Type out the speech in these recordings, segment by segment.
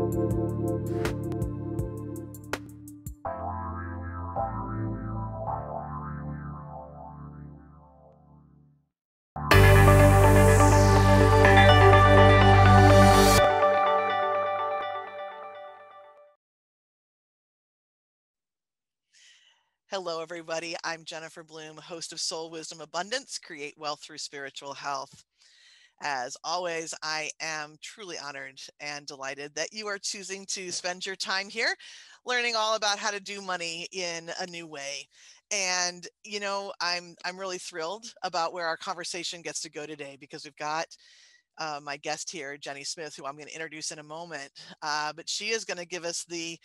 Hello, everybody. I'm Jennifer Bloome, host of Soul Wisdom Abundance, Create Wealth Through Spiritual Health. As always, I am truly honored and delighted that you are choosing to spend your time here learning all about how to do money in a new way. And, I'm really thrilled about where our conversation gets to go today because we've got my guest here, Jenny Smith, who I'm going to introduce in a moment. But she is going to give us the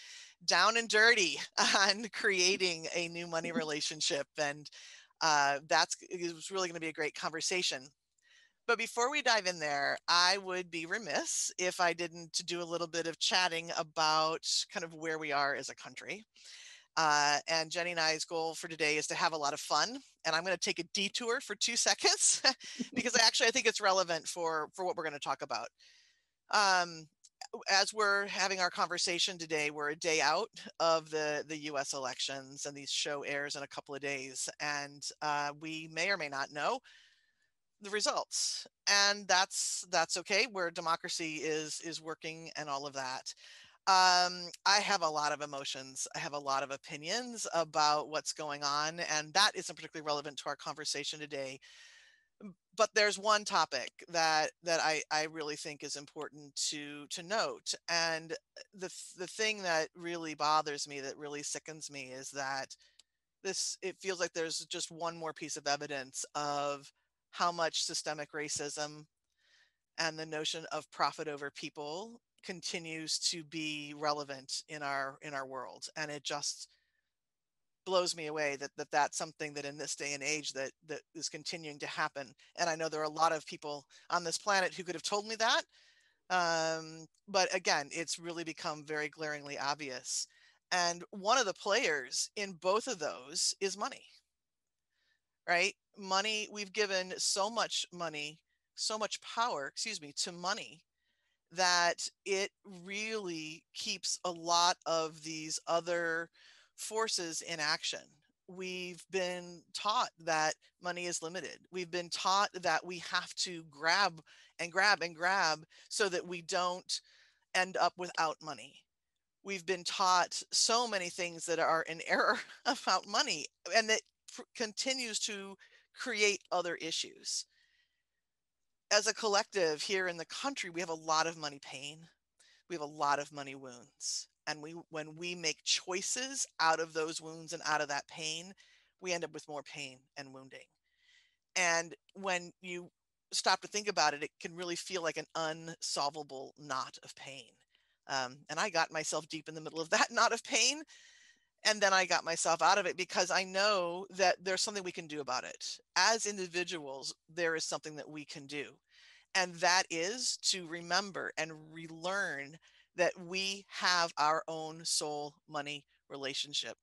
down and dirty on creating a new money relationship. And it was really going to be a great conversation. But before we dive in there, I would be remiss if I didn't do a little bit of chatting about kind of where we are as a country. And Jenny and I's goal for today is to have a lot of fun. And I'm going to take a detour for 2 seconds because I think it's relevant for what we're going to talk about. As we're having our conversation today, we're a day out of the US elections, and these show airs in a couple of days. And we may or may not know the results, and that's okay, where democracy is working and all of that. I have a lot of emotions. I have a lot of opinions about what's going on, and that isn't particularly relevant to our conversation today. But there's one topic that I really think is important to note, and the thing that really bothers me, that really sickens me, is that it feels like there's just one more piece of evidence of how much systemic racism and the notion of profit over people continues to be relevant in our world. And it just blows me away that's something that in this day and age that is continuing to happen. And I know there are a lot of people on this planet who could have told me that. But again, it's really become very glaringly obvious. And one of the players in both of those is money, right? Money, we've given so much money, so much power, to money, that it really keeps a lot of these other forces in action. We've been taught that money is limited. We've been taught that we have to grab and grab and grab so that we don't end up without money. We've been taught so many things that are in error about money, and that continues to create other issues. As a collective here in the country, we have a lot of money pain. We have a lot of money wounds. And when we make choices out of those wounds and out of that pain, we end up with more pain and wounding. And when you stop to think about it, it can really feel like an unsolvable knot of pain. And I got myself deep in the middle of that knot of pain. And then I got myself out of it because I know that there's something we can do about it. As individuals, there is something that we can do. And that is to remember and relearn that we have our own soul money relationship.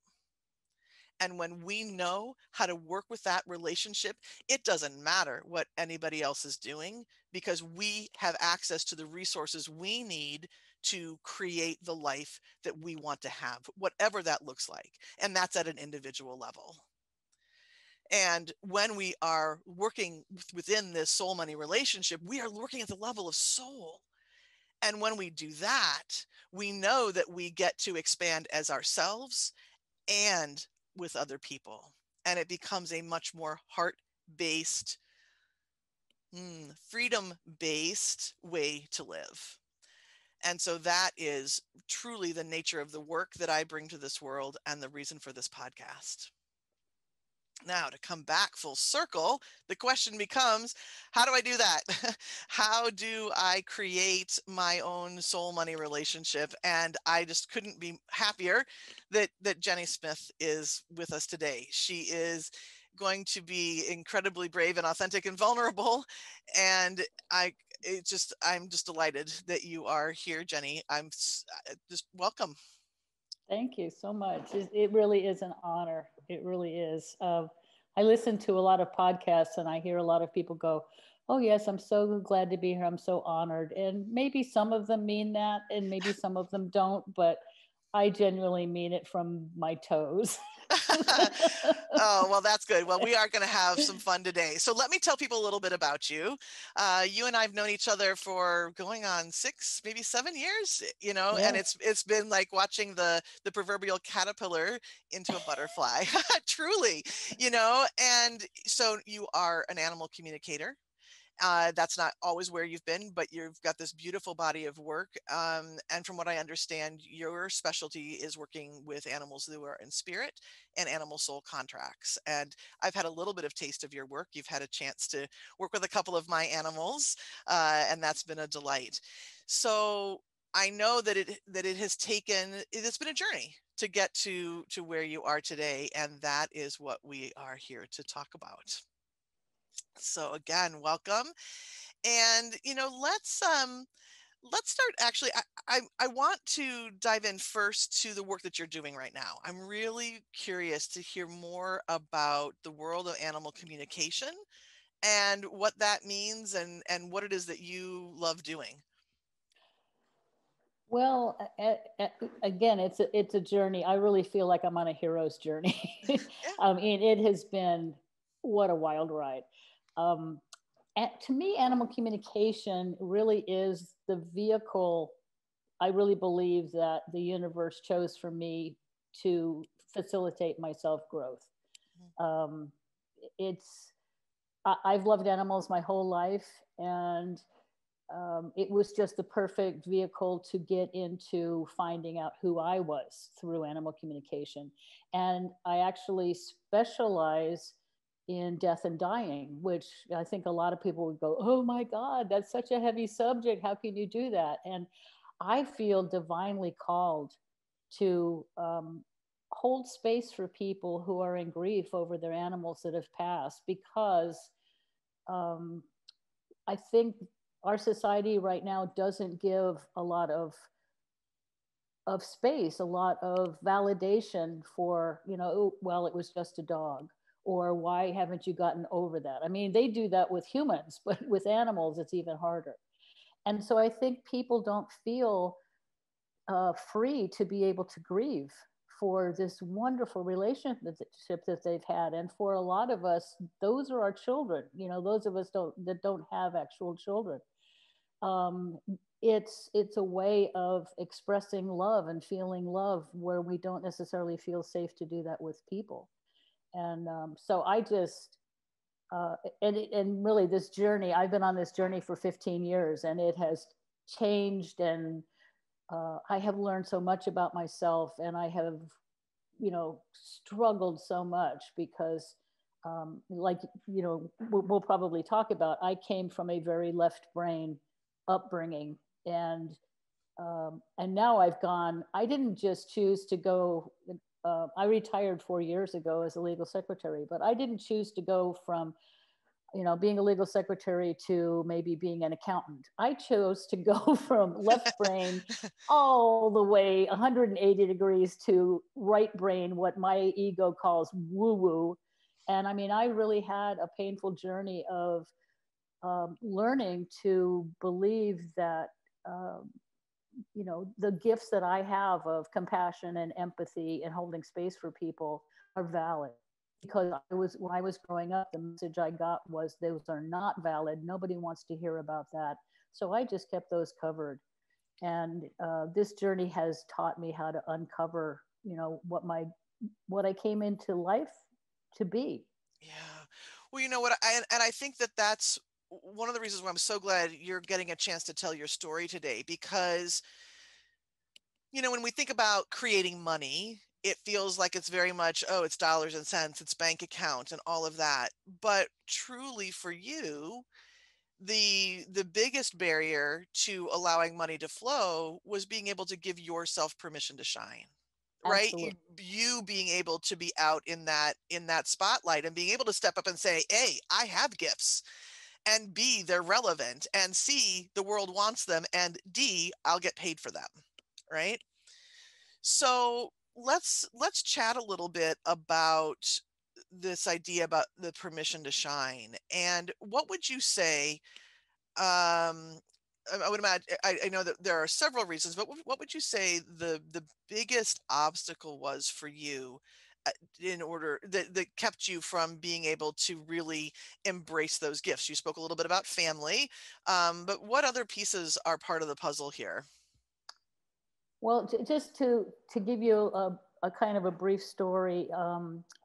And when we know how to work with that relationship, it doesn't matter what anybody else is doing, because we have access to the resources we need to create the life that we want to have, whatever that looks like. And that's at an individual level. And when we are working within this soul money relationship, we are working at the level of soul. And when we do that, we know that we get to expand as ourselves and with other people. And it becomes a much more heart-based, freedom-based way to live. And so that is truly the nature of the work that I bring to this world and the reason for this podcast. Now, to come back full circle, the question becomes, how do I do that? How do I create my own soul money relationship? And I just couldn't be happier that Jenny Smith is with us today. She is going to be incredibly brave and authentic and vulnerable. And I'm just delighted that you are here, Jenny. I'm just welcome. Thank you so much. It really is an honor. It really is. I listen to a lot of podcasts and I hear a lot of people go, Oh, yes, I'm so glad to be here. I'm so honored. And maybe some of them mean that, and maybe some of them don't, but I genuinely mean it from my toes. Oh, well, that's good. Well, we are going to have some fun today. So let me tell people a little bit about you. You and I have known each other for going on 6, maybe 7 years, and Yes. it's been like watching the proverbial caterpillar into a butterfly, truly, And so you are an animal communicator. That's not always where you've been, but you've got this beautiful body of work. And from what I understand, your specialty is working with animals who are in spirit and animal soul contracts. And I've had a little bit of taste of your work. You've had a chance to work with a couple of my animals, and that's been a delight. So I know that it's been a journey to get to where you are today, and that is what we are here to talk about. So again, welcome. And let's start. Actually, I want to dive in first to the work that you're doing right now. I'm really curious to hear more about the world of animal communication and what that means, and what it is that you love doing. Well, again, it's a journey. I really feel like I'm on a hero's journey. Yeah. I mean, it has been what a wild ride. Um, to me, animal communication really is the vehicle I really believe that the universe chose for me to facilitate my self growth. Um, it's I've loved animals my whole life, and it was just the perfect vehicle to get into finding out who I was through animal communication. And I actually specialize in death and dying, which I think a lot of people would go, oh my God, that's such a heavy subject. How can you do that? And I feel divinely called to hold space for people who are in grief over their animals that have passed, because um, I think our society right now doesn't give a lot of space, a lot of validation for, oh, well, it was just a dog, or why haven't you gotten over that? I mean, they do that with humans, but with animals, it's even harder. And so I think people don't feel free to be able to grieve for this wonderful relationship that they've had. And for a lot of us, those are our children. Those of us that don't have actual children. um, it's a way of expressing love and feeling love where we don't necessarily feel safe to do that with people. And so I just and really this journey, I've been on this journey for 15 years, and it has changed. And I have learned so much about myself, and I have struggled so much because like we'll probably talk about, I came from a very left brain upbringing. And now I didn't just choose to go. I retired 4 years ago as a legal secretary, but I didn't choose to go from being a legal secretary to maybe being an accountant. I chose to go from left brain all the way 180 degrees to right brain, what my ego calls woo woo. And I mean, I really had a painful journey of learning to believe that, the gifts that I have of compassion and empathy and holding space for people are valid. Because when I was growing up, the message I got was those are not valid. Nobody wants to hear about that. So I just kept those covered. And this journey has taught me how to uncover, what I came into life to be. Yeah. Well, you know what? I think that that's one of the reasons why I'm so glad you're getting a chance to tell your story today, because when we think about creating money, it feels like it's very much, oh, it's dollars and cents, it's bank account and all of that. But truly for you, the biggest barrier to allowing money to flow was being able to give yourself permission to shine. Right? You, Absolutely. you being able to be out in that spotlight and being able to step up and say, "A, I have gifts." And B, they're relevant. And C, the world wants them. And D, I'll get paid for them. Right? So let's chat a little bit about this idea about the permission to shine. And what would you say, I would imagine, I know that there are several reasons, but what would you say the biggest obstacle was for you, uh, in order that kept you from being able to really embrace those gifts? You spoke a little bit about family, but what other pieces are part of the puzzle here? Well, just to give you a kind of a brief story,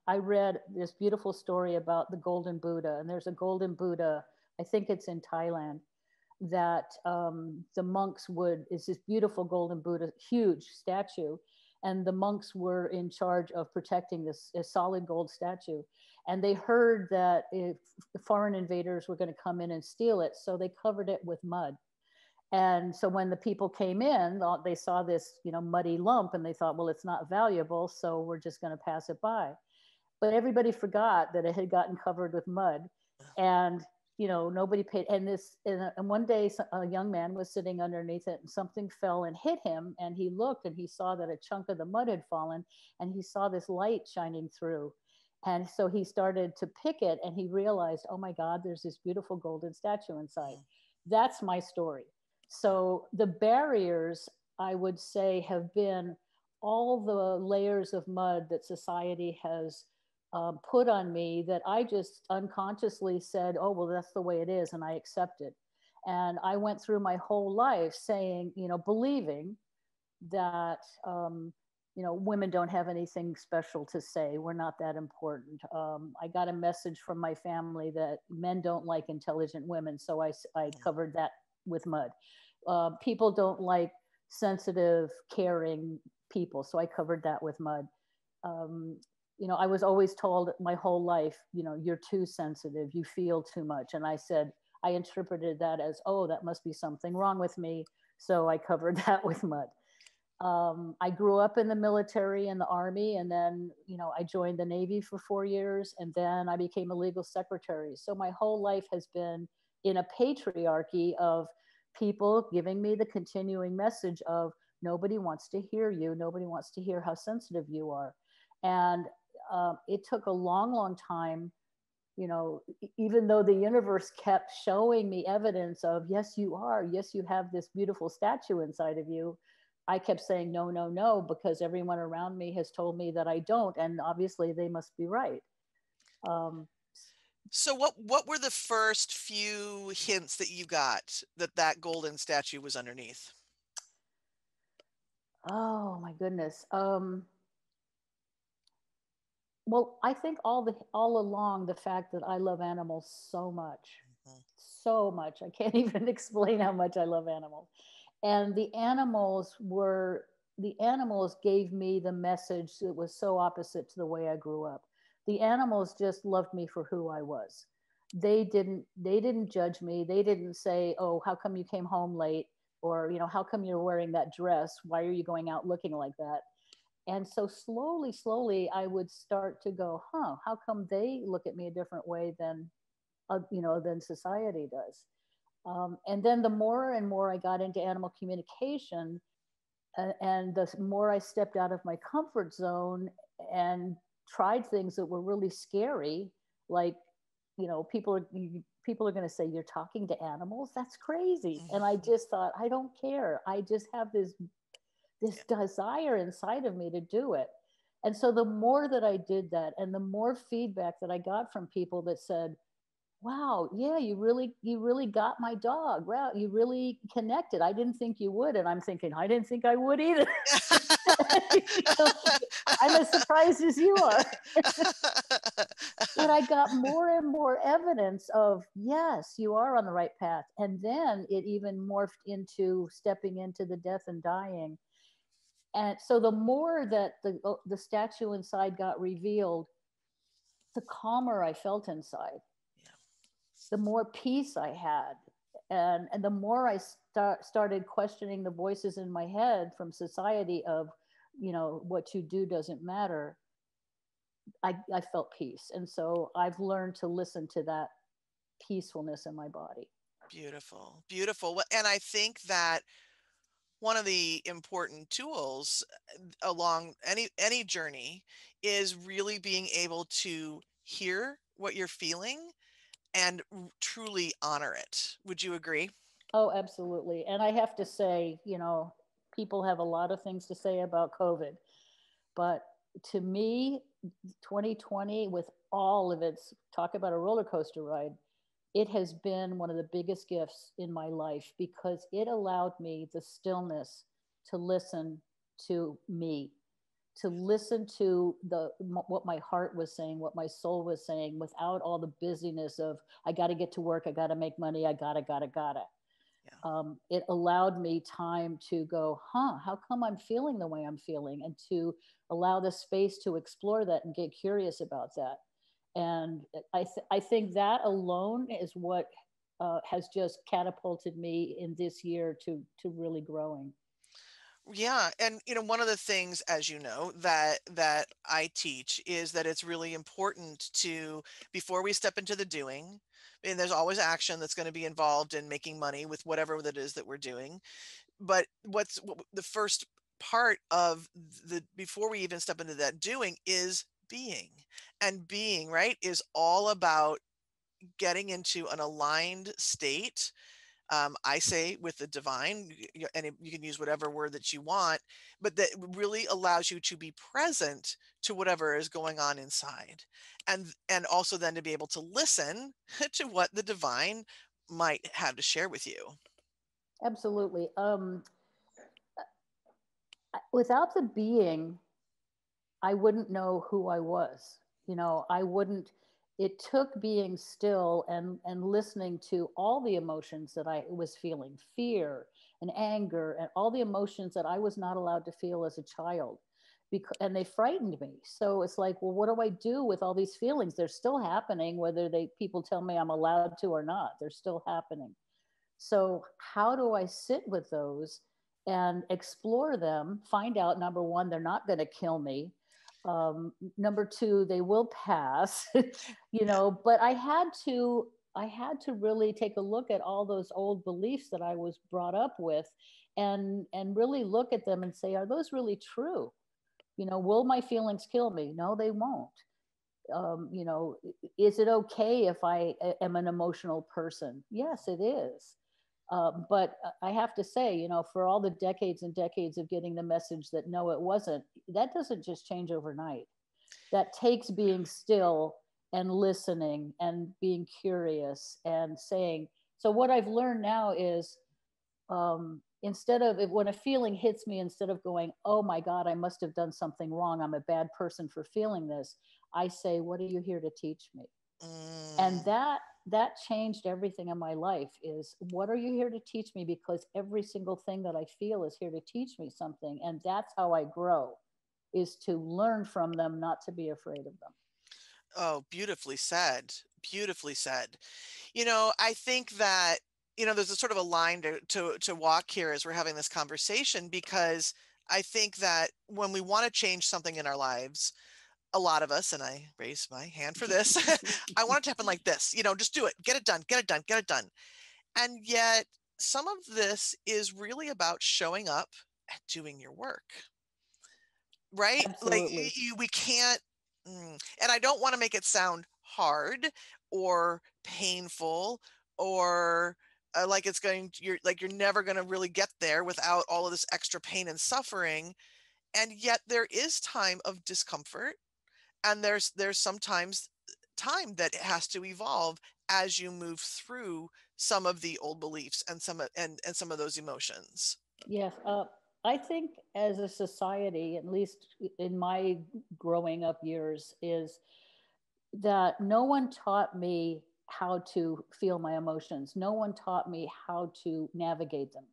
I read this beautiful story about the Golden Buddha, and there's a Golden Buddha. I think it's in Thailand. That the monks would is this beautiful Golden Buddha, huge statue, and the monks were in charge of protecting this solid gold statue. And they heard that if foreign invaders were going to come in and steal it, so they covered it with mud. And so when the people came in, they saw this, muddy lump, and they thought, well, it's not valuable, so we're just going to pass it by. But everybody forgot that it had gotten covered with mud, and nobody paid. And one day, a young man was sitting underneath it, and something fell and hit him, and he looked and he saw that a chunk of the mud had fallen, and he saw this light shining through. And so he started to pick it, and he realized, oh my God, there's this beautiful golden statue inside. Mm, That's my story. So the barriers, I would say, have been all the layers of mud that society has put on me, that I just unconsciously said, oh, well, that's the way it is, and I accept it. And I went through my whole life saying, believing that, women don't have anything special to say. We're not that important. I got a message from my family that men don't like intelligent women. So I mm, covered that with mud. People don't like sensitive, caring people. So I covered that with mud. Um, I was always told my whole life, you're too sensitive, you feel too much. And I said, I interpreted that as, oh, that must be something wrong with me. So I covered that with mud. I grew up in the military and the army, and then, I joined the Navy for 4 years, and then I became a legal secretary. So my whole life has been in a patriarchy of people giving me the continuing message of nobody wants to hear you, nobody wants to hear how sensitive you are. And it took a long, long time, even though the universe kept showing me evidence of, yes, you are, yes, you have this beautiful statue inside of you. I kept saying, no, no, no, because everyone around me has told me that I don't. And obviously they must be right. Um, So what were the first few hints that you got that that golden statue was underneath? oh my goodness. Well, I think all along, the fact that I love animals so much, Mhm. so much. I can't even explain how much I love animals. And the animals gave me the message that was so opposite to the way I grew up. The animals just loved me for who I was. They didn't judge me. They didn't say, "Oh, how come you came home late?" or, "How come you're wearing that dress? Why are you going out looking like that?" And so slowly, slowly, I would start to go, "Huh, how come they look at me a different way than society does?" And then the more and more I got into animal communication, and the more I stepped out of my comfort zone and tried things that were really scary, like, people are going to say, you're talking to animals? That's crazy. And I Mhm. just thought, I don't care. I just have this Yeah. desire inside of me to do it. And so the more that I did that, and the more feedback that I got from people that said, wow, yeah, you really got my dog. Wow, you really connected. I didn't think you would. And I'm thinking, I didn't think I would either. You know, I'm as surprised as you are. But I got more and more evidence of, yes, you are on the right path. And then it even morphed into stepping into the death and dying. And so the more that the statue inside got revealed, the calmer I felt inside, Yeah. the more peace I had. And the more I started questioning the voices in my head from society of, what you do doesn't matter, I felt peace. And so I've learned to listen to that peacefulness in my body. Beautiful, beautiful. And I think that one of the important tools along any journey is really being able to hear what you're feeling and truly honor it. Would you agree? Oh, absolutely. And I have to say, people have a lot of things to say about COVID, but to me, 2020, with all of its talk about a roller coaster ride, it has been one of the biggest gifts in my life because it allowed me the stillness to listen to me, to listen to what my heart was saying, what my soul was saying, without all the busyness of I got to get to work, I got to make money, I gotta. Yeah. It allowed me time to go, how come I'm feeling the way I'm feeling, and to allow the space to explore that and get curious about that. And I think that alone is what has just catapulted me in this year to really growing. Yeah, and one of the things, as you know, that I teach is that it's really important to, before we step into the doing, and there's always action that's going to be involved in making money with whatever that is that we're doing. But the first part of the, before we even step into that doing, is being. And being, right, is all about getting into an aligned state. I say with the divine, and you can use whatever word that you want, but that really allows you to be present to whatever is going on inside, and also then to be able to listen to what the divine might have to share with you. Absolutely. Without the being, I wouldn't know who I was. I wouldn't. It took being still and listening to all the emotions that I was feeling, fear and anger, and all the emotions that I was not allowed to feel as a child, and they frightened me. So it's like, well, what do I do with all these feelings? They're still happening, whether people tell me I'm allowed to or not. They're still happening. So, how do I sit with those and explore them? Find out, number one, they're not going to kill me. Number two, they will pass. Yeah. But I had to really take a look at all those old beliefs that I was brought up with, and really look at them and say, are those really true? Will my feelings kill me? No, they won't. Is it okay if I am an emotional person? Yes, it is. But I have to say, for all the decades and decades of getting the message that no, it wasn't, that doesn't just change overnight. That takes being still and listening and being curious and saying. So, what I've learned now is, instead of, when a feeling hits me, instead of going, oh my God, I must have done something wrong, I'm a bad person for feeling this, I say, what are you here to teach me? And Mm. that changed everything in my life. Is, what are you here to teach me? Because every single thing that I feel is here to teach me something, and that's how I grow, is to learn from them, not to be afraid of them. Oh, beautifully said. Beautifully said. I think that, there's a sort of a line to walk here as we're having this conversation, because I think that when we want to change something in our lives, a lot of us, and I raise my hand for this, I want it to happen like this, just do it, get it done, get it done, get it done. And yet, some of this is really about showing up and doing your work, right? Like, Absolutely. we can't, and I don't want to make it sound hard or painful, or like it's going to, you're never going to really get there without all of this extra pain and suffering. And yet there is time of discomfort, and there's sometimes time that has to evolve as you move through some of the old beliefs and some of those emotions. Yes. I think as a society, at least in my growing up years, is that no one taught me how to feel my emotions. No one taught me how to navigate them.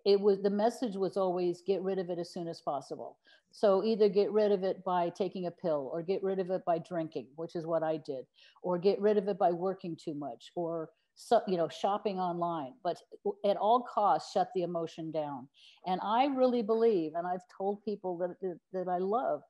The message was always get rid of it as soon as possible. So either get rid of it by taking a pill, or get rid of it by drinking, which is what I did, or get rid of it by working too much, or shopping online. But at all costs, shut the emotion down. And I really believe, and I've told people that I love,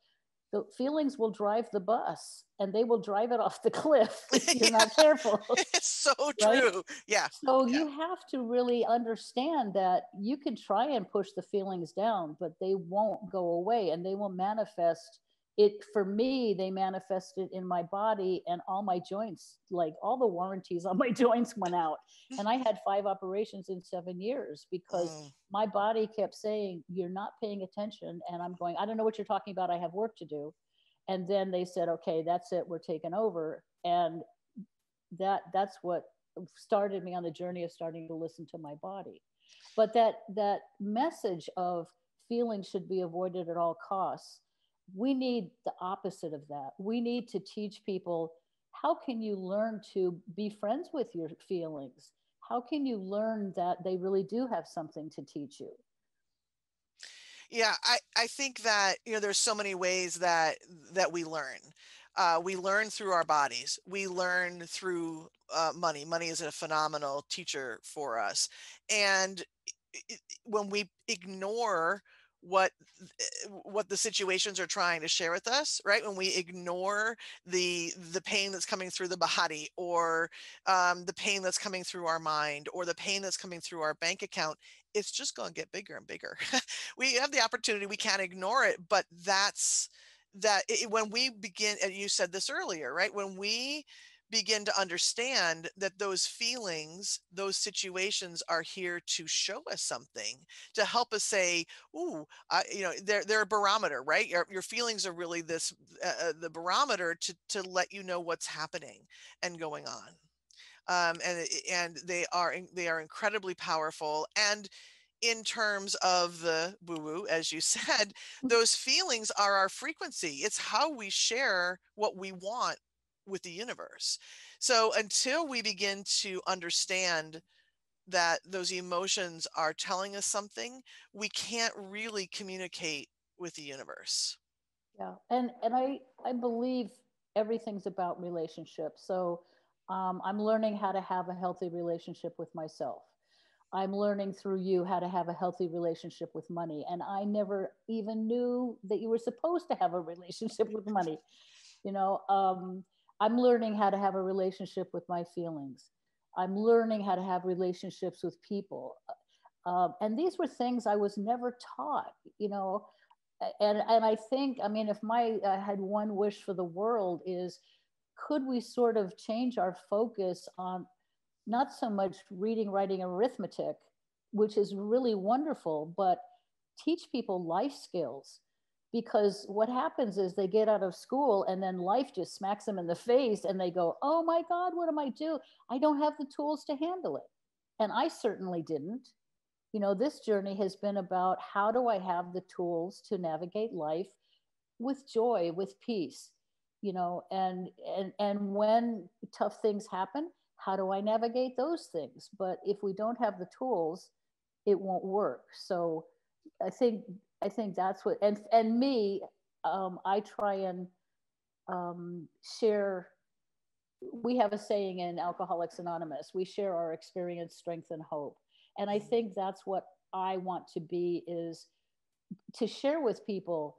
the feelings will drive the bus, and they will drive it off the cliff if you're Yeah, not careful. it's so Right? true. Yeah. So Yeah. you have to really understand that you can try and push the feelings down, but they won't go away, and they will manifest it, for me, they manifested in my body, and all my joints, like all the warranties on my joints went out. And I had 5 operations in 7 years because Mm. my body kept saying, you're not paying attention. And I'm going, I don't know what you're talking about. I have work to do. And then they said, okay, that's it. We're taking over. And that's what started me on the journey of starting to listen to my body. But that message of feelings should be avoided at all costs, we need the opposite of that. We need to teach people, how can you learn to be friends with your feelings? How can you learn that they really do have something to teach you? Yeah, I think that, there's so many ways that we learn. We learn through our bodies. We learn through money. Money is a phenomenal teacher for us. And when we ignore what what the situations are trying to share with us, right? When we ignore the pain that's coming through the body, or the pain that's coming through our mind, or the pain that's coming through our bank account, it's just going to get bigger and bigger. We have the opportunity, we can't ignore it, but when we begin, and you said this earlier, right? When we begin to understand that those feelings, those situations are here to show us something, to help us say, ooh, they're a barometer, right? Your feelings are really the barometer to let you know what's happening and going on. And they are incredibly powerful. And in terms of the woo woo, as you said, those feelings are our frequency. It's how we share what we want with the universe. So until we begin to understand that those emotions are telling us something, we can't really communicate with the universe. Yeah, and I believe everything's about relationships. So I'm learning how to have a healthy relationship with myself. I'm learning through you how to have a healthy relationship with money, and I never even knew that you were supposed to have a relationship with money. You know, I'm learning how to have a relationship with my feelings. I'm learning how to have relationships with people. And these were things I was never taught, you know. And I think, I mean, if I had one wish for the world, is could we sort of change our focus on not so much reading, writing, arithmetic, which is really wonderful, but teach people life skills. Because what happens is they get out of school and then life just smacks them in the face and they go, oh my God, what am I do? I don't have the tools to handle it. And I certainly didn't. You know, this journey has been about, how do I have the tools to navigate life with joy, with peace, you know, and when tough things happen, how do I navigate those things? But if we don't have the tools, it won't work. So I think I think that's what, and me, I try and share. We have a saying in Alcoholics Anonymous: we share our experience, strength, and hope. And I think that's what I want to be, is to share with people,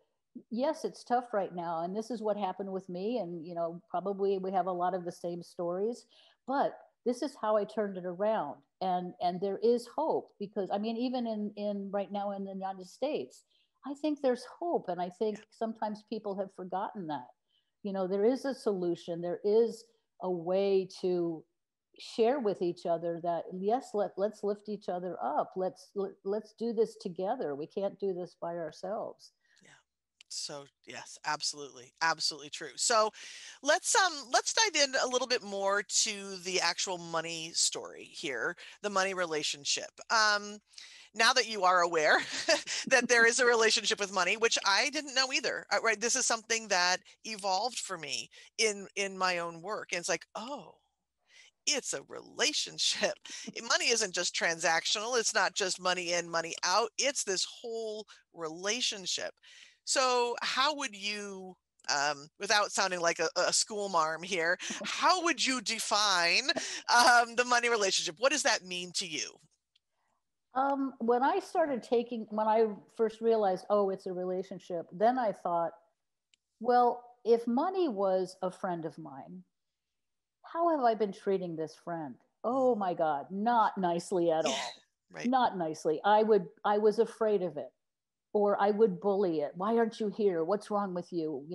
yes, it's tough right now, and this is what happened with me, and you know, probably we have a lot of the same stories, but this is how I turned it around. And there is hope, because I mean, even in right now in the United States, I think there's hope. And I think sometimes people have forgotten that, you know, there is a solution, there is a way to share with each other that, yes, let's lift each other up, let's do this together, we can't do this by ourselves. Yeah. So yes, absolutely, absolutely true. So let's dive in a little bit more to the actual money story here, the money relationship. Now that you are aware that there is a relationship with money, which I didn't know either, right? This is something that evolved for me in my own work, and it's like, oh, it's a relationship. Money isn't just transactional. It's not just money in, money out. It's this whole relationship. So, how would you, without sounding like a school marm here, how would you define the money relationship? What does that mean to you? When I started taking, when I first realized, oh, it's a relationship, then I thought, well, if money was a friend of mine, how have I been treating this friend? Oh my God, not nicely at Yeah, all. right. Not nicely. I was afraid of it. or I would bully it. Why aren't you here? What's wrong with you?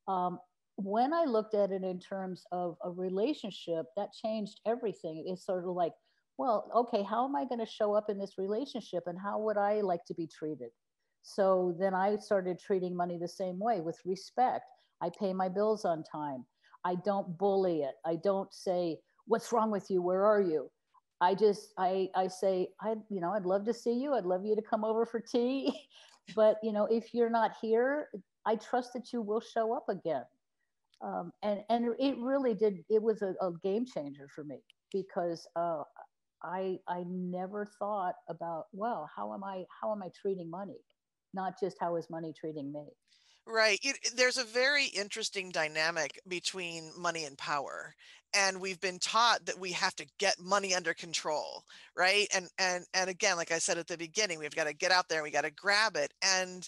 Um, when I looked at it in terms of a relationship, that changed everything. It's sort of like, well, okay, how am I going to show up in this relationship, and how would I like to be treated? So then I started treating money the same way, with respect. I pay my bills on time. I don't bully it. I don't say, what's wrong with you? Where are you? I say, I'd love to see you. I'd love you to come over for tea. But if you're not here, I trust that you will show up again. And it really did. It was a game changer for me, because I never thought about, well, how am I treating money, not just how is money treating me. Right. There's a very interesting dynamic between money and power. And we've been taught that we have to get money under control, right? And again, like I said at the beginning, we've got to get out there and we got to grab it. And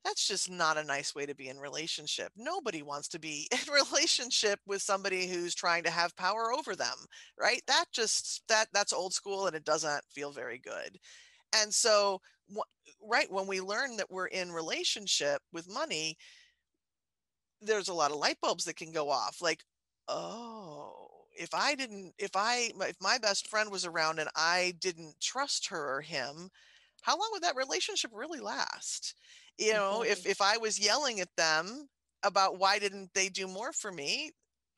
that's just not a nice way to be in relationship. Nobody wants to be in relationship with somebody who's trying to have power over them, right? That's old school and it doesn't feel very good. And so right when we learn that we're in relationship with money, there's a lot of light bulbs that can go off, like, oh, if I didn't if my best friend was around and I didn't trust her or him, how long would that relationship really last? Exactly. If I was yelling at them about why didn't they do more for me,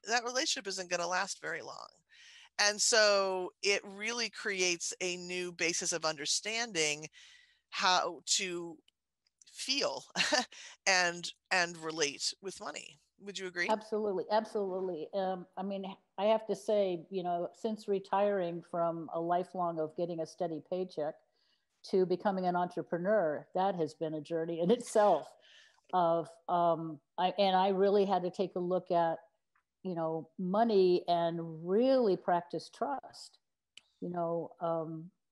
that relationship isn't going to last very long. And so it really creates a new basis of understanding how to feel and relate with money. Would you agree? Absolutely, absolutely. I mean, I have to say, since retiring from a lifelong of getting a steady paycheck to becoming an entrepreneur, that has been a journey in itself. I really had to take a look at, money, and really practice trust. you know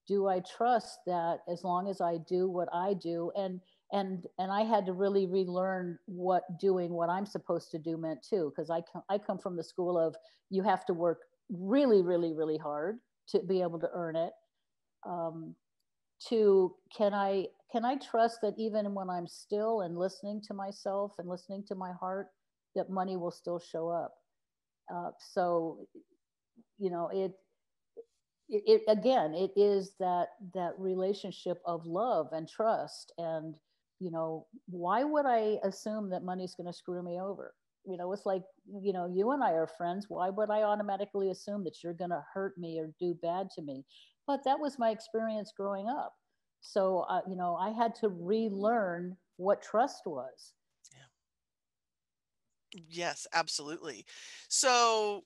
do I trust that as long as I do what I do? And I had to really relearn what doing what I'm supposed to do meant too, because I come from the school of, you have to work really, really, really hard to be able to earn it. um, to can I trust that even when I'm still and listening to myself and listening to my heart, that money will still show up? So you know it it again, it is that relationship of love and trust. And why would I assume that money's going to screw me over? It's like, you and I are friends. Why would I automatically assume that you're going to hurt me or do bad to me? But that was my experience growing up. So I had to relearn what trust was. Yeah. Yes, absolutely. So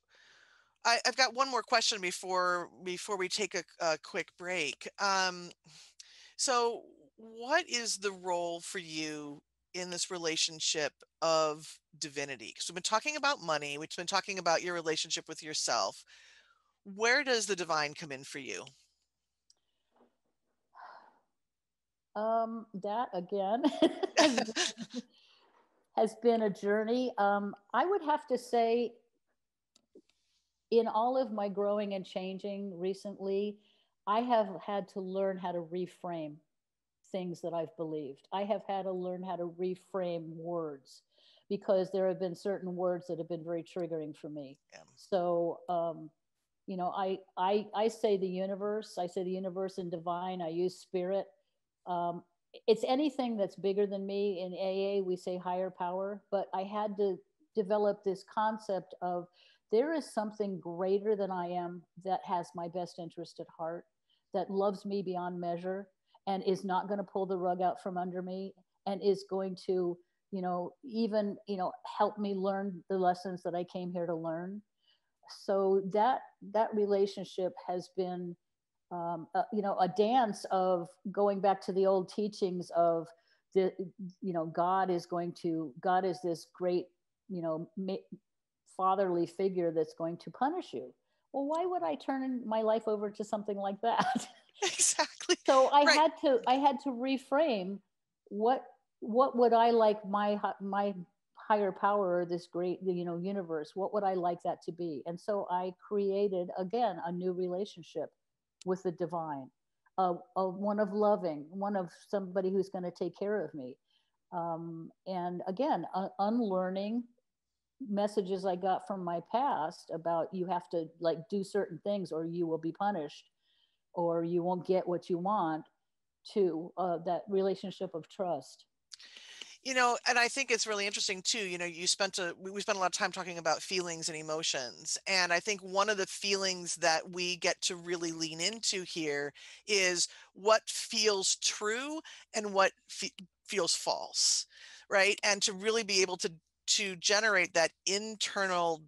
I've got one more question before we take a quick break. So what is the role for you in this relationship of divinity? Because we've been talking about money, we've been talking about your relationship with yourself. Where does the divine come in for you? That again has has been a journey. I would have to say, in all of my growing and changing recently, I have had to learn how to reframe things that I've believed. I have had to learn how to reframe words, because there have been certain words that have been very triggering for me. Yeah. So, I say the universe. I say the universe and divine. I use spirit. Um, it's anything that's bigger than me. In AA, we say higher power. But I had to develop this concept of, there is something greater than I am that has my best interest at heart, that loves me beyond measure, and is not going to pull the rug out from under me, and is going to, even, help me learn the lessons that I came here to learn. So that relationship has been, a dance of going back to the old teachings of the, God is this great, you know, fatherly figure that's going to punish you. Well, why would I turn my life over to something like that? Exactly. So I Right. had to I had to reframe, what what would I like my higher power, or this great, universe, what would I like that to be? And so I created again a new relationship with the divine, one of loving, one of somebody who's going to take care of me. And again, unlearning messages I got from my past about you have to like do certain things or you will be punished or you won't get what you want, to that relationship of trust. And I think it's really interesting too. We spent a lot of time talking about feelings and emotions. And I think one of the feelings that we get to really lean into here is what feels true and what feels false, right? And to really be able to generate that internal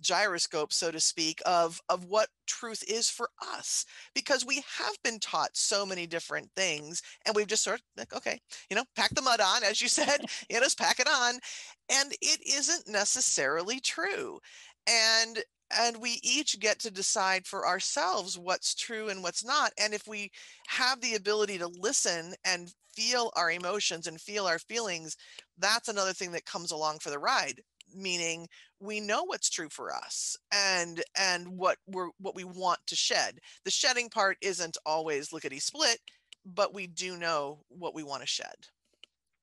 gyroscope, so to speak, of what truth is for us, because we have been taught so many different things, and we've just sort of like, okay, pack the mud on, as you said, just pack it on, and it isn't necessarily true. And we each get to decide for ourselves what's true and what's not. And if we have the ability to listen and feel our emotions and feel our feelings, that's another thing that comes along for the ride, meaning we know what's true for us and what we want to shed. The shedding part isn't always lickety split, but we do know what we want to shed.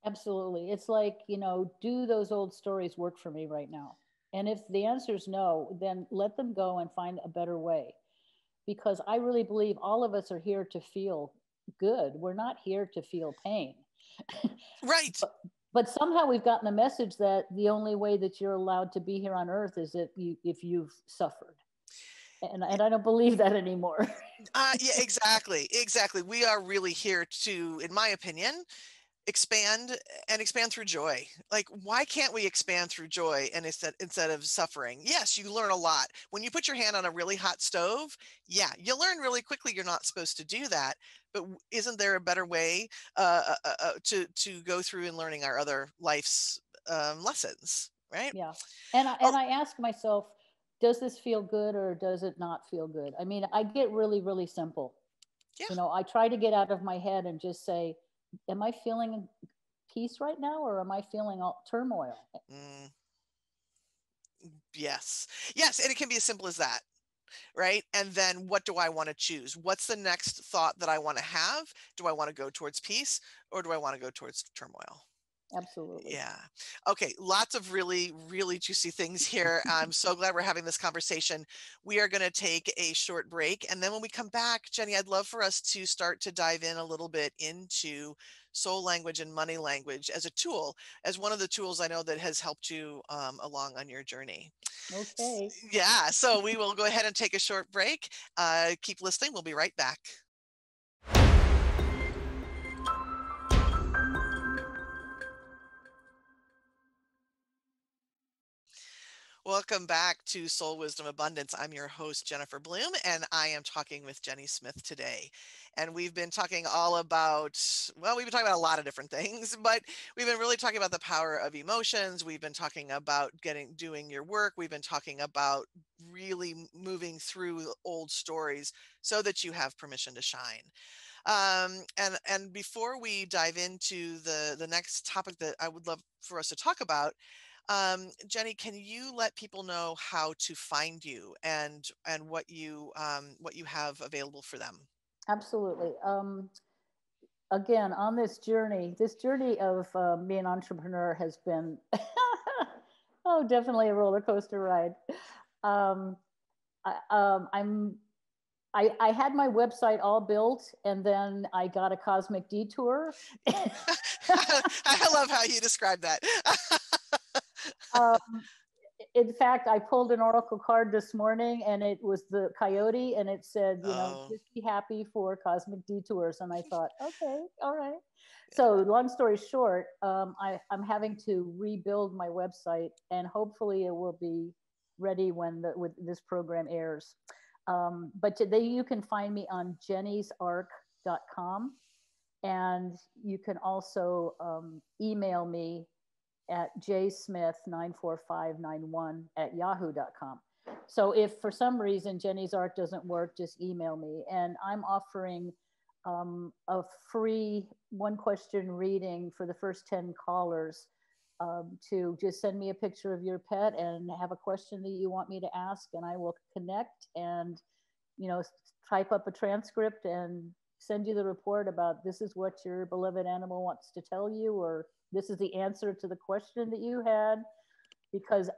Absolutely. It's like, do those old stories work for me right now? And if the answer is no, then let them go and find a better way. Because I really believe all of us are here to feel good. We're not here to feel pain. Right. But somehow we've gotten the message that the only way that you're allowed to be here on earth is if you've suffered. And I don't believe that anymore. Yeah, exactly. We are really here to, in my opinion, expand through joy. Like, why can't we expand through joy and instead of suffering? Yes, you learn a lot when you put your hand on a really hot stove. Yeah, you learn really quickly you're not supposed to do that, but isn't there a better way to go through in learning our other life's lessons, right? Yeah. And Oh, I ask myself, does this feel good or does it not feel good? I mean, I get really, really simple. yeah. I try to get out of my head and just say, am I feeling peace right now or am I feeling all turmoil? Mm, yes, and it can be as simple as that, right? And then what do I want to choose? What's the next thought that I want to have? Do I want to go towards peace or do I want to go towards turmoil? Absolutely. Yeah. Okay. Lots of really, really juicy things here. I'm so glad we're having this conversation. We are going to take a short break. And then when we come back, Jenny, I'd love for us to start to dive in a little bit into soul language and money language as a tool, as one of the tools I know that has helped you along on your journey. Okay. Yeah. So we will go ahead and take a short break. Keep listening. We'll be right back. Welcome back to Soul Wisdom Abundance. I'm your host, Jennifer Bloome, and I am talking with Jenny Smith today. And we've been talking all about, well, we've been talking about a lot of different things, but we've been really talking about the power of emotions. We've been talking about doing your work. We've been talking about really moving through old stories so that you have permission to shine. And before we dive into the next topic that I would love for us to talk about, Jenny, can you let people know how to find you and what you have available for them? Absolutely. Again, on this journey of being an entrepreneur has been, oh, definitely a roller coaster ride. Um, I had my website all built and then I got a cosmic detour. I love how you describe that. um, in fact, I pulled an oracle card this morning and it was the coyote and it said, Oh, just be happy for cosmic detours. And I thought, okay, all right. So long story short, I'm having to rebuild my website and hopefully it will be ready when with this program airs. But today you can find me on jennysarc.com and you can also email me at jsmith94591@yahoo.com. So if for some reason Jenny's Arc doesn't work, just email me. And I'm offering a free one question reading for the first 10 callers to just send me a picture of your pet and have a question that you want me to ask. And I will connect and, type up a transcript and send you the report about this is what your beloved animal wants to tell you, or this is the answer to the question that you had, because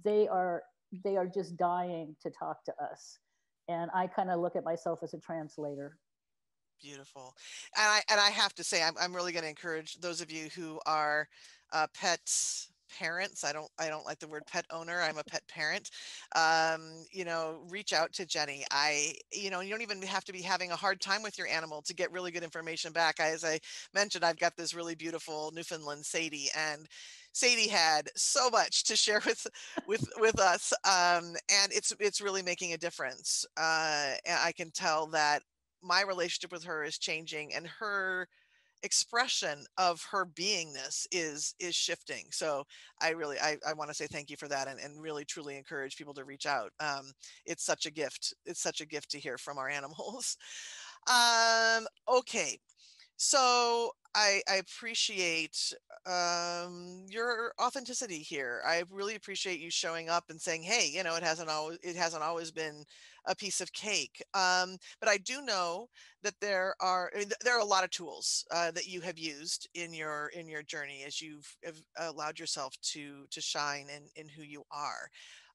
they are they are just dying to talk to us. And I kind of look at myself as a translator. Beautiful. And I have to say, I'm really going to encourage those of you who are pet parents. I don't like the word pet owner. I'm a pet parent. Reach out to Jenny. You don't even have to be having a hard time with your animal to get really good information back. As I mentioned, I've got this really beautiful Newfoundland Sadie, and Sadie had so much to share with us, and it's really making a difference. And I can tell that my relationship with her is changing, and her expression of her beingness is shifting. So I want to say thank you for that, and really truly encourage people to reach out. It's such a gift. It's such a gift to hear from our animals. Okay, so I appreciate your authenticity here. I really appreciate you showing up and saying, "Hey, it hasn't always been a piece of cake." But I do know that there are a lot of tools that you have used in your journey as have allowed yourself to shine in who you are.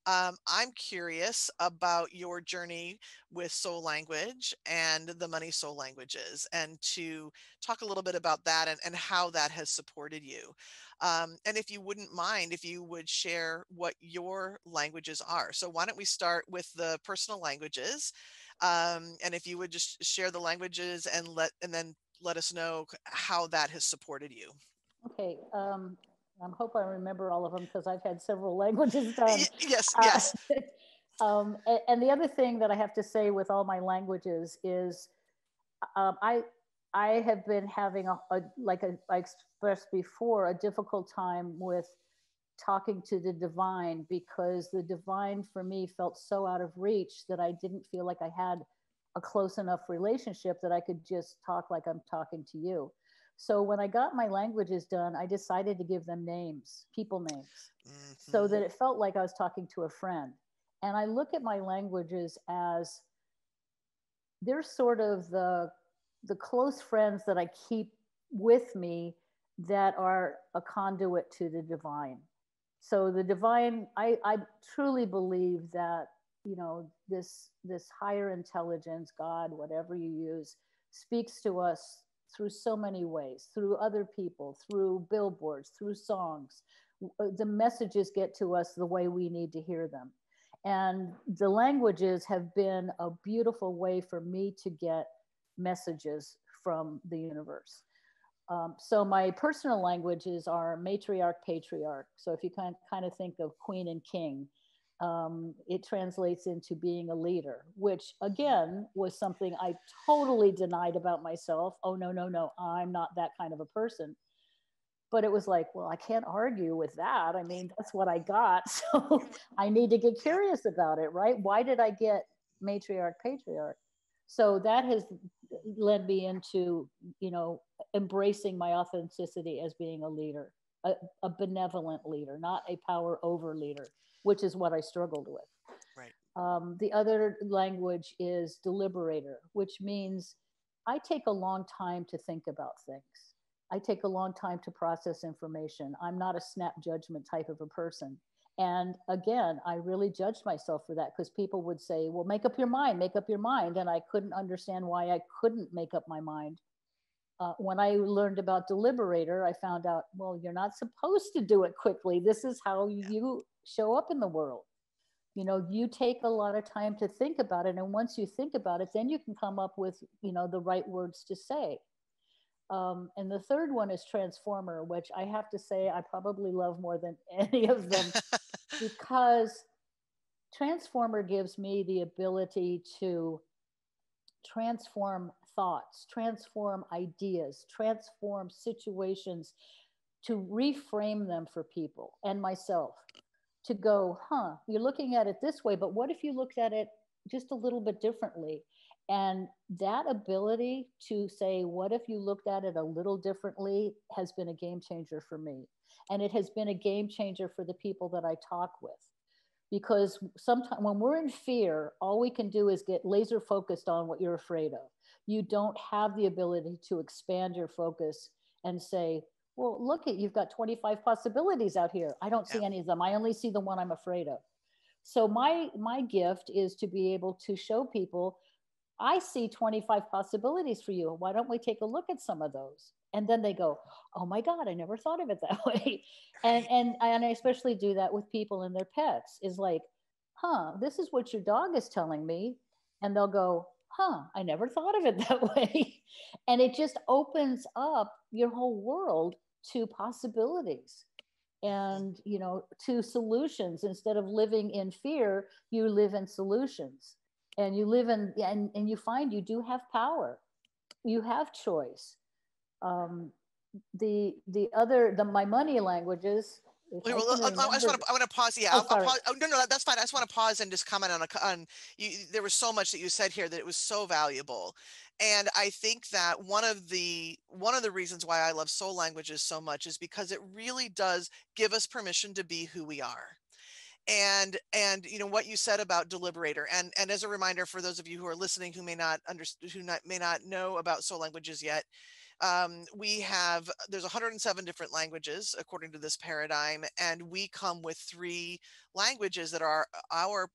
I'm curious about your journey with soul language and the money soul languages, and to talk a little bit about that, and how that has supported you. And if you wouldn't mind, if you would share what your languages are. So why don't we start with the personal languages? And if you would just share the languages, and then let us know how that has supported you. Okay. I hope I remember all of them because I've had several languages done. Yes, Uh, yes. and the other thing that I have to say with all my languages is um, I I have been having I expressed before, a difficult time with talking to the divine, because the divine for me felt so out of reach that I didn't feel like I had a close enough relationship that I could just talk like I'm talking to you. So when I got my languages done, I decided to give them names, people names, so Hmm. that it felt like I was talking to a friend. And I look at my languages as they're sort of the close friends that I keep with me, that are a conduit to the divine. So the divine, I truly believe that, this higher intelligence, God, whatever you use, speaks to us through so many ways, through other people, through billboards, through songs. The messages get to us the way we need to hear them. And the languages have been a beautiful way for me to get messages from the universe. So my personal languages are matriarch, patriarch. So if you kind of think of queen and king, it translates into being a leader, which again was something I totally denied about myself. Oh, no, no, no, I'm not that kind of a person. But it was like, well, I can't argue with that. I mean, that's what I got. So I need to get Yep. curious about it, right? Why did I get matriarch, patriarch? So that has led me into, embracing my authenticity as being a leader, a benevolent leader, not a power over leader, which is what I struggled with. Right. The other language is deliberator, which means I take a long time to think about things. I take a long time to process information. I'm not a snap judgment type of a person. And again, I really judged myself for that, because people would say, well, make up your mind, make up your mind. And I couldn't understand why I couldn't make up my mind. When I learned about deliberator, I found out, well, you're not supposed to do it quickly. This is how Yeah. you show up in the world. You take a lot of time to think about it, and once you think about it, then you can come up with the right words to say. And the third one is transformer, which I have to say I probably love more than any of them, because transformer gives me the ability to transform thoughts, transform ideas, transform situations, to reframe them for people and myself, to go, you're looking at it this way, but what if you looked at it just a little bit differently? And that ability to say, what if you looked at it a little differently, has been a game changer for me. And it has been a game changer for the people that I talk with. Because sometimes when we're in fear, all we can do is get laser focused on what you're afraid of. you don't have the ability to expand your focus and say, well, look at, you've got 25 possibilities out here. I don't Yeah. see any of them. I only see the one I'm afraid of. So my gift is to be able to show people, I see 25 possibilities for you. Why don't we take a look at some of those? And then they go, oh my God, I never thought of it that way. And Right. and I especially do that with people and their pets, is like, huh, this is what your dog is telling me. And they'll go, huh, I never thought of it that way. And it just opens up your whole world to possibilities Mhm. and, to solutions. Instead of living in fear, you live in solutions, and you live in, and you find you do have power, you have choice. um the other, the my money languages, if Okay, I well, can I just want remember. to. I want to pause. Yeah, Oh, I'll sorry. pause. Oh, no, no, that's fine. I just want to pause and just comment on you. There was so much that you said here that it was so valuable, and I think that one of the reasons why I love soul languages so much is because it really does give us permission to be who we are. And what you said about deliberator, and as a reminder for those of you who are listening who may not understand, may not know about soul languages yet, we have there's 107 different languages according to this paradigm, and we come with three languages that are our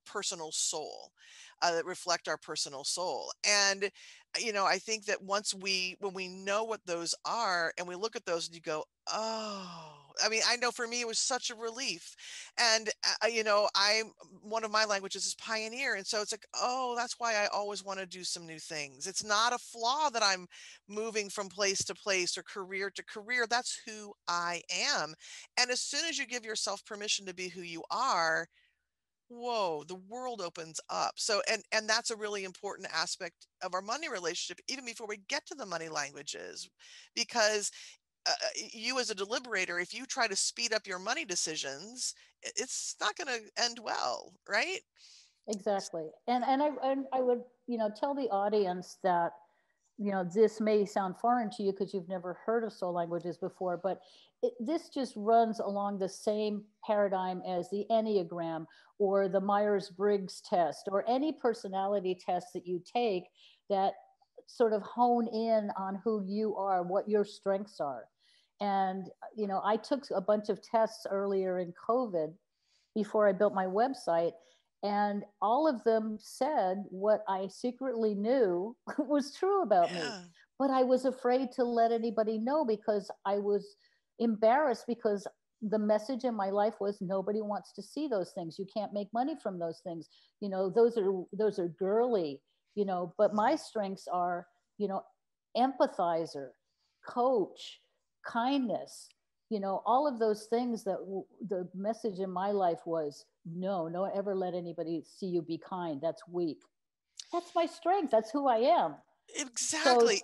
personal soul, that reflect our personal soul. And I think that when we know what those are and we look at those and you go, oh, I mean, I know for me it was such a relief. And I'm one of my languages is pioneer, and so it's like, oh, that's why I always want to do some new things. It's not a flaw that I'm moving from place to place or career to career. That's who I am. And as soon as you give yourself permission to be who you are, whoa, the world opens up. So, and that's a really important aspect of our money relationship, even before we get to the money languages, because you as a deliberator, if you try to speed up your money decisions, it's not going to end well, right? Exactly. And I would, tell the audience that, this may sound foreign to you because you've never heard of soul languages before, but this just runs along the same paradigm as the Enneagram or the Myers-Briggs test or any personality test that you take that sort of hone in on who you are, what your strengths are. And, I took a bunch of tests earlier in COVID before I built my website. And all of them said what I secretly knew was true about me. Yeah. But I was afraid to let anybody know because I was embarrassed, because the message in my life was nobody wants to see those things. You can't make money from those things. Those are girly, but my strengths are, you know, empathizer, coach, kindness, all of those things that the message in my life was no, no, ever let anybody see you be kind. That's weak. That's my strength. That's who I am. So Exactly.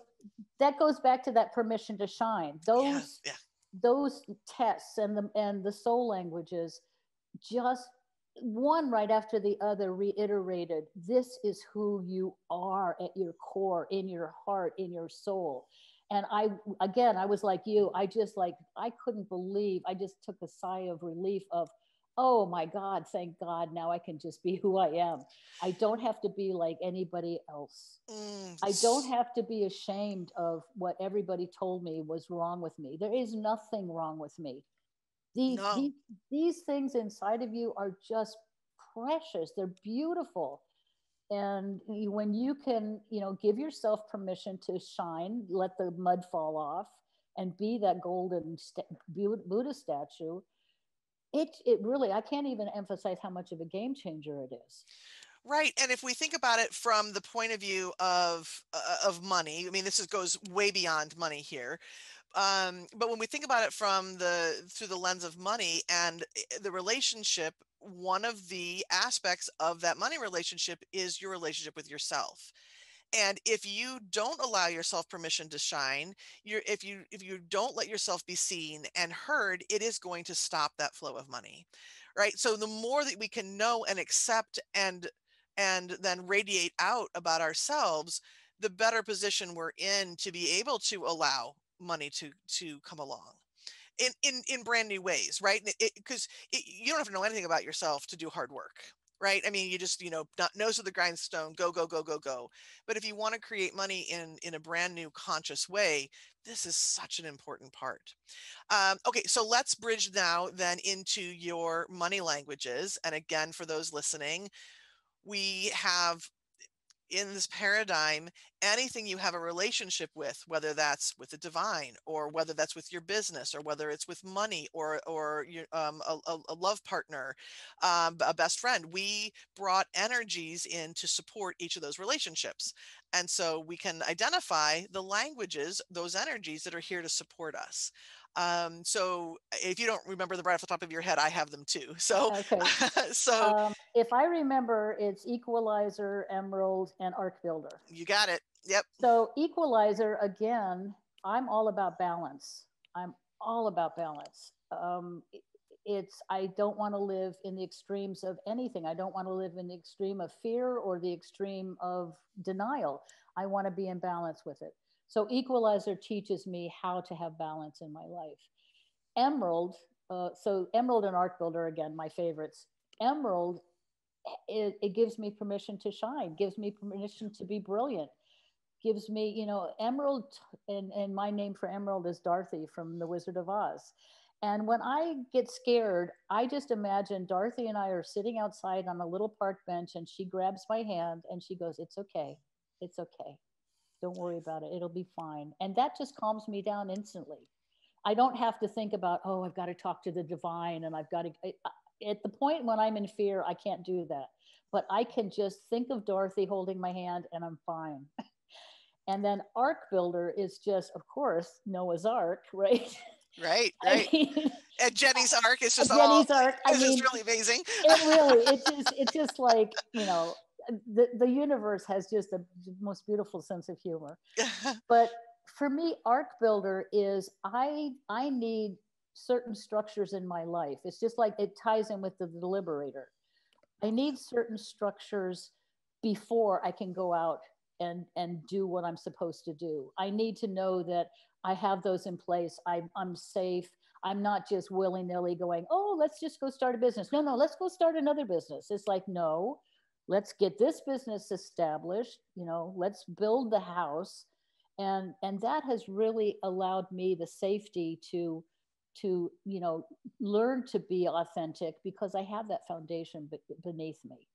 that goes back to that permission to shine. Yeah. Yeah. Those tests and the soul languages, just one right after the other, reiterated this is who you are at your core, in your heart, in your soul. And I was like you, I couldn't believe, I just took a sigh of relief of, oh my God, thank God, now I can just be who I am. I don't have to be like anybody else. I don't have to be ashamed of what everybody told me was wrong with me. There is nothing wrong with me. these No. these these things inside of you are just precious. They're beautiful. And when you can, give yourself permission to shine, let the mud fall off, and be that golden Buddha statue, it really, I can't even emphasize how much of a game changer it is. Right, and if we think about it from the point of view of money, I mean, goes way beyond money here. But when we think about it from the through the lens of money and the relationship, one of the aspects of that money relationship is your relationship with yourself. And if you don't allow yourself permission to shine, if you don't let yourself be seen and heard, it is going to stop that flow of money. Right? So the more that we can know and accept and then radiate out about ourselves, the better position we're in to be able to allow money to come along in brand new ways, right? Because you don't have to know anything about yourself to do hard work. right? I mean, you just, not nose to the grindstone, go, go, go, go, go. But if you want to create money in a brand new conscious way, this is such an important part. Okay, so let's bridge now then into your money languages. And again, for those listening, we have in this paradigm, anything you have a relationship with, whether that's with the divine, or whether that's with your business, or whether it's with money, or your, a love partner, a best friend, we brought energies in to support each of those relationships. And so we can identify the languages, those energies that are here to support us. So if you don't remember them right off the top of your head, I have them too. So, Okay. so If I remember, it's Equalizer, Emerald, and Arc Builder. you got it. Yep. So Equalizer, again, I'm all about balance. I'm all about balance. It's I don't want to live in the extremes of anything. I don't want to live in the extreme of fear or the extreme of denial. I want to be in balance with it. So Equalizer teaches me how to have balance in my life. Emerald, so Emerald and Arc Builder, again, my favorites. Emerald, it gives me permission to shine, gives me permission to be brilliant, gives me, Emerald, and my name for Emerald is Dorothy from The Wizard of Oz. And when I get scared, I just imagine Dorothy and I are sitting outside on a little park bench, and she grabs my hand and she goes, "It's okay. It's okay. Don't worry about it. It'll be fine." And that just calms me down instantly. I don't have to think about, oh, I've got to talk to the divine and I've got to, at the point when I'm in fear, I can't do that. But I can just think of Dorothy holding my hand and I'm fine. And then Ark Builder is just, of course, Noah's Ark, right? Right, I right. mean, And Jenny's arc is just all, Jenny's Ark. I it's just mean, really amazing. it's just like, the universe has just the most beautiful sense of humor. But for me, Ark Builder is I need certain structures in my life. It's just like it ties in with the deliberator. I need certain structures before I can go out and do what I'm supposed to do. I need to know that I have those in place. I'm safe. I'm not just willy nilly going, oh, let's just go start a business. No, no, let's go start another business. It's like, no, let's get this business established. Let's build the house. And that has really allowed me the safety to learn to be authentic because I have that foundation beneath me.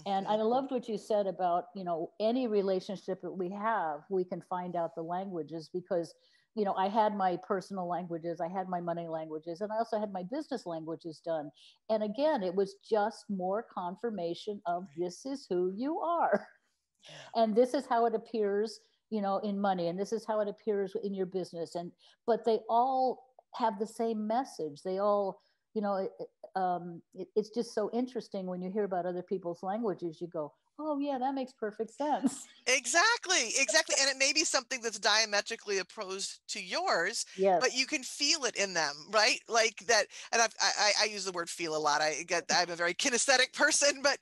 And I Mhm. loved what you said about, any relationship that we have, we can find out the languages because, I had my personal languages, I had my money languages, and I also had my business languages done. And again, it was just more confirmation of this is who you are. Yeah. And this is how it appears, in money, and this is how it appears in your business. But they all have the same message. They all, it's just so interesting when you hear about other people's languages. You go, oh yeah, that makes perfect sense. Exactly, exactly. And it may be something that's diametrically opposed to yours, but Yes. you can feel it in them, right? Like that. And I use the word feel a lot. I'm a very kinesthetic person, but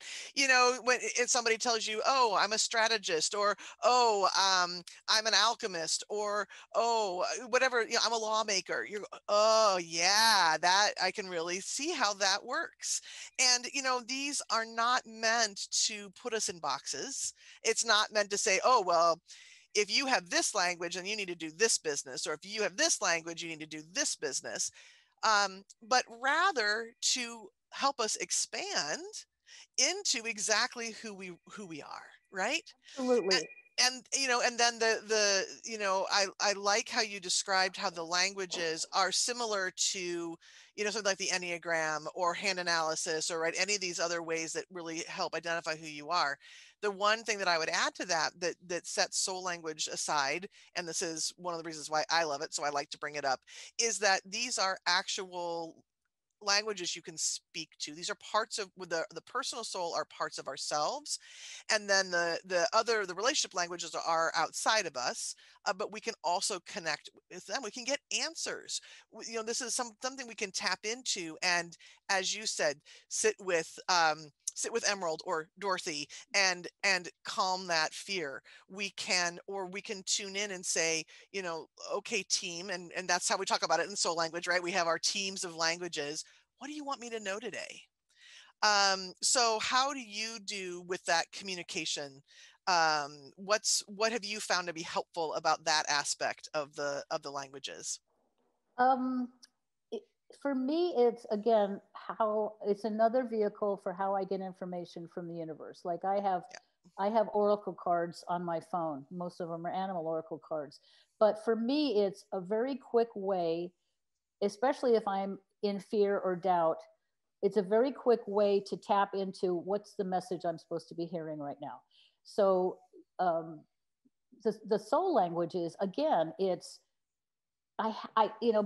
when if somebody tells you, oh, I'm a strategist, or oh, I'm an alchemist, or oh, whatever, I'm a lawmaker. You're, oh yeah, that I can really see how that works. And these are not meant to put us in boxes. It's not meant to say, oh, well, if you have this language, then you need to do this business, or if you have this language, you need to do this business. But rather to help us expand into exactly who we are, right? Absolutely. And then I like how you described how the languages are similar to something like the Enneagram or hand analysis, or right, any of these other ways that really help identify who you are. The one thing that I would add to that sets soul language aside, and this is one of the reasons why I love it, so I like to bring it up, is that these are actual languages you can speak to. These are parts of, with the personal soul are parts of ourselves, and then the relationship languages are outside of us, but we can also connect with them. We can get answers. This is something we can tap into, and as you said, sit with sit with Emerald or Dorothy and calm that fear. We can tune in and say, okay, team, and that's how we talk about it in soul language, right? We have our teams of languages. What do you want me to know today? So how do you do with that communication? What have you found to be helpful about that aspect of the languages? Um, it, for me, it's again how it's another vehicle for how I get information from the universe. Like Yeah. I have oracle cards on my phone. Most of them are animal oracle cards. But for me, it's a very quick way, especially if I'm in fear or doubt. It's a very quick way to tap into what's the message I'm supposed to be hearing right now. So um, the soul languages, again, it's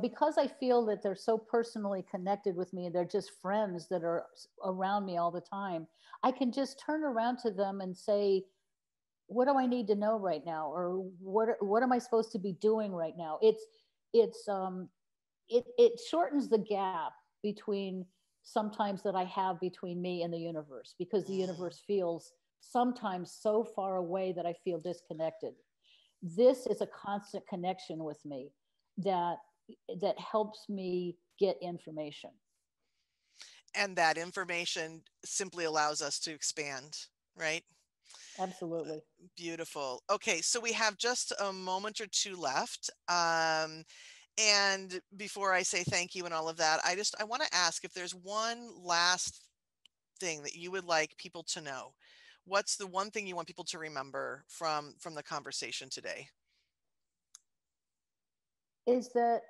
because I feel that they're so personally connected with me, they're just friends that are around me all the time. I can just turn around to them and say, "What do I need to know right now?" Or "What am I supposed to be doing right now?" It shortens the gap between sometimes that I have between me and the universe because the Mm. universe feels sometimes so far away that I feel disconnected. This is a constant connection with me that helps me get information. And that information simply allows us to expand, right? Absolutely. Beautiful. Okay, so we have just a moment or two left. And before I say thank you and all of that, I want to ask if there's one last thing that you would like people to know. What's the one thing you want people to remember from the conversation today? Is that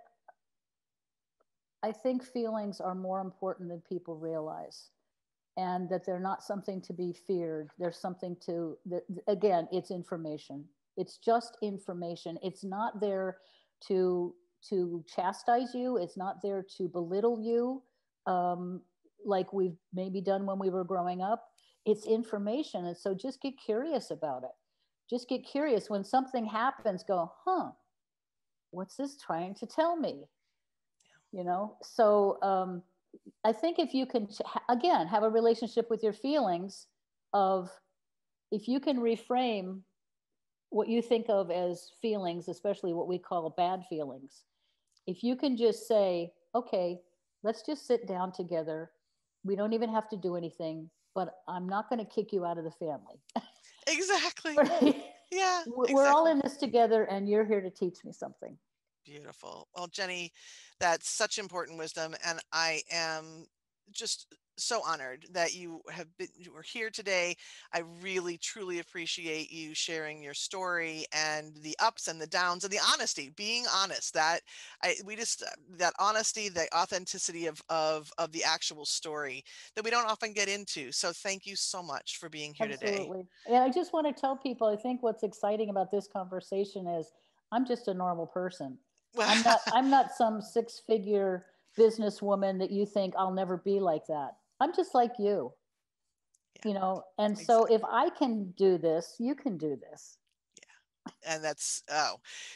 I think feelings are more important than people realize, and that they're not something to be feared. There's something to that. Again, it's information. It's just information. It's not there to chastise you. It's not there to belittle you, um, like we've maybe done when we were growing up. It's information, and so just get curious about it. Just get curious when something happens. Go, huh? What's this trying to tell me? So I think if you can again have a relationship with your feelings, of if you can reframe what you think of as feelings, especially what we call bad feelings, if you can just say, okay, let's just sit down together, we don't even have to do anything, but I'm not going to kick you out of the family. Exactly. Right? Yeah, We're all exactly. in this together, and you're here to teach me something. Beautiful. Well, Jenny, that's such important wisdom, and I am just so honored that you were here today. I really truly appreciate you sharing your story and the ups and the downs and the honesty, being honest. That I we just that honesty, the authenticity of the actual story that we don't often get into. So thank you so much for being here today. Absolutely. And I just want to tell people, I think what's exciting about this conversation is I'm just a normal person. I'm not some six-figure businesswoman that you think I'll never be like that. I'm just like you, Yeah, and so if exactly. I can do this, you can do this. And that's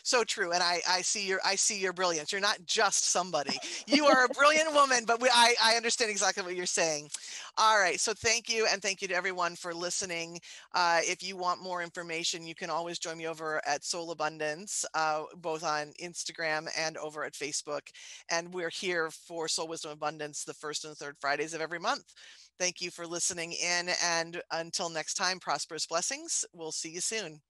so true. And I see your brilliance. You're not just somebody, you are a brilliant woman. But I understand exactly what you're saying. All right, so thank you, and thank you to everyone for listening. If you want more information, you can always join me over at Soul Abundance, both on Instagram and over at Facebook. And we're here for Soul Wisdom Abundance the first and third Fridays of every month. Thank you for listening in, and until next time, prosperous blessings. We'll see you soon.